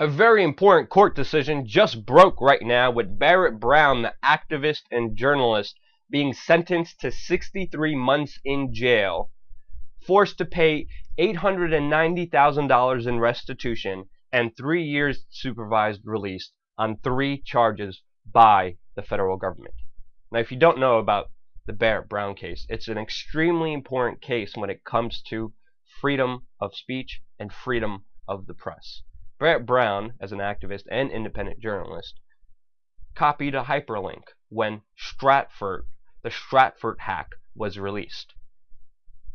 A very important court decision just broke right now with Barrett Brown, the activist and journalist, being sentenced to 63 months in jail, forced to pay $890,000 in restitution, and 3 years supervised release on 3 charges by the federal government. Now, if you don't know about the Barrett Brown case, it's an extremely important case when it comes to freedom of speech and freedom of the press. Barrett Brown, as an activist and independent journalist, copied a hyperlink when the Stratford hack was released.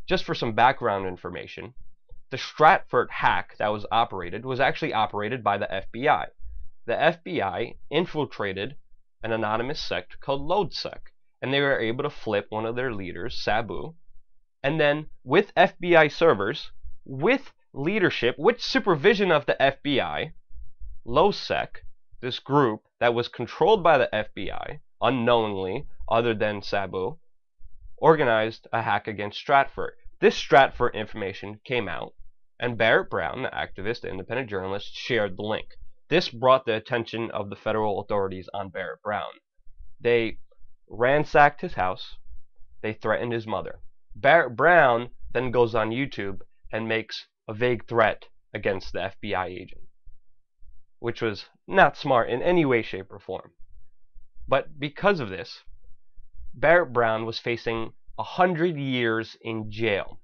Just for some background information, the Stratford hack that was actually operated by the FBI. The FBI infiltrated an anonymous sect called LoadSec, and they were able to flip one of their leaders, Sabu, and then with FBI servers, with leadership, with supervision of the FBI, LoadSec, this group that was controlled by the FBI, unknowingly, other than Sabu, organized a hack against Stratford. This Stratford information came out, and Barrett Brown, the activist, independent journalist, shared the link. This brought the attention of the federal authorities on Barrett Brown. They ransacked his house. They threatened his mother. Barrett Brown then goes on YouTube and makes a vague threat against the FBI agent, which was not smart in any way, shape, or form. But because of this, Barrett Brown was facing 100 years in jail.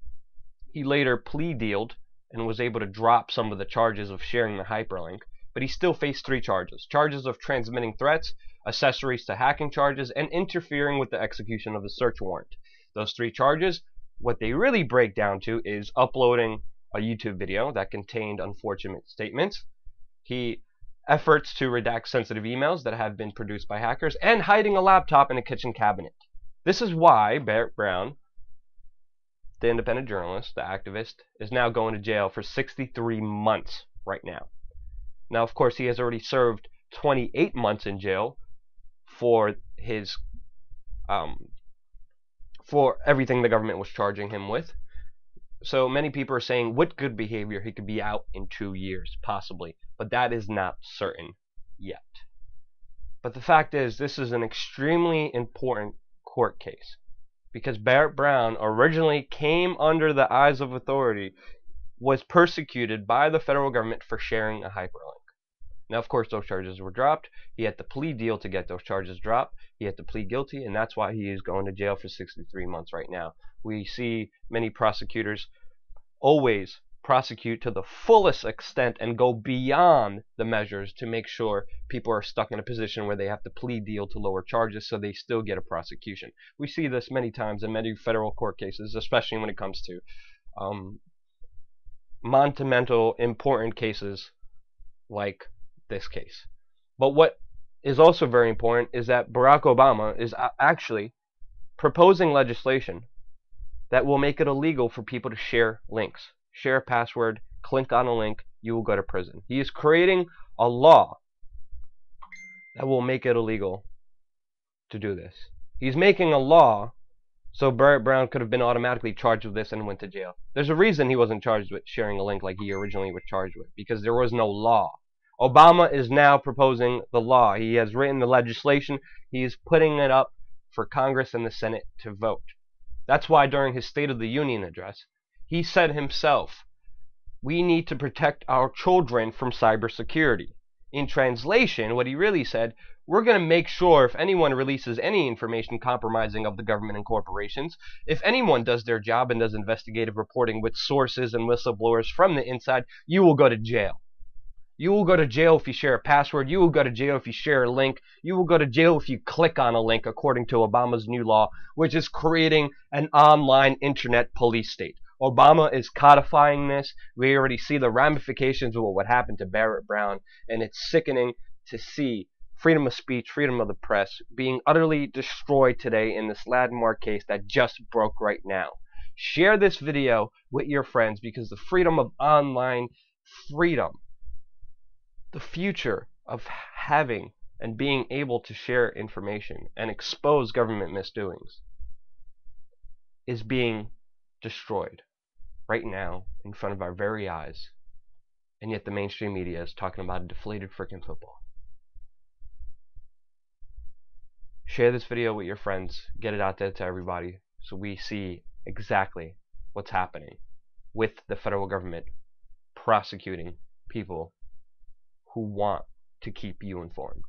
He later plea dealed and was able to drop some of the charges of sharing the hyperlink, but he still faced 3 charges. Charges of transmitting threats, accessories to hacking charges, and interfering with the execution of the search warrant. Those 3 charges, what they really break down to is uploading a YouTube video that contained unfortunate statements, efforts to redact sensitive emails that have been produced by hackers, and hiding a laptop in a kitchen cabinet. This is why Barrett Brown, the independent journalist, the activist, is now going to jail for 63 months right now. Now, of course, he has already served 28 months in jail for his for everything the government was charging him with. So many people are saying with good behavior he could be out in 2 years, possibly, but that is not certain yet. But the fact is, this is an extremely important court case, because Barrett Brown originally came under the eyes of authority, was persecuted by the federal government for sharing a hyperlink. Now, of course, those charges were dropped. He had to plea deal to get those charges dropped. He had to plead guilty, and that's why he is going to jail for 63 months right now. We see many prosecutors always prosecute to the fullest extent and go beyond the measures to make sure people are stuck in a position where they have to plea deal to lower charges so they still get a prosecution. We see this many times in many federal court cases, especially when it comes to monumental, important cases like this case. But what is also very important is that Barack Obama is actually proposing legislation that will make it illegal for people to share links. Share a password, click on a link, you will go to prison. He is creating a law that will make it illegal to do this. He's making a law so Barrett Brown could have been automatically charged with this and went to jail. There's a reason he wasn't charged with sharing a link like he originally was charged with, because there was no law. Obama is now proposing the law. He has written the legislation. He is putting it up for Congress and the Senate to vote. That's why during his State of the Union address, he said himself, we need to protect our children from cybersecurity. In translation, what he really said, we're going to make sure if anyone releases any information compromising of the government and corporations, if anyone does their job and does investigative reporting with sources and whistleblowers from the inside, you will go to jail. You will go to jail if you share a password. You will go to jail if you share a link. You will go to jail if you click on a link, according to Obama's new law, which is creating an online internet police state. Obama is codifying this. We already see the ramifications of what happened to Barrett Brown, and it's sickening to see freedom of speech, freedom of the press being utterly destroyed today in this landmark case that just broke right now. Share this video with your friends, because the freedom of online freedom, the future of having and being able to share information and expose government misdoings, is being destroyed right now in front of our very eyes. and yet the mainstream media is talking about a deflated freaking football. Share this video with your friends. Get it out there to everybody so we see exactly what's happening with the federal government prosecuting people who want to keep you informed.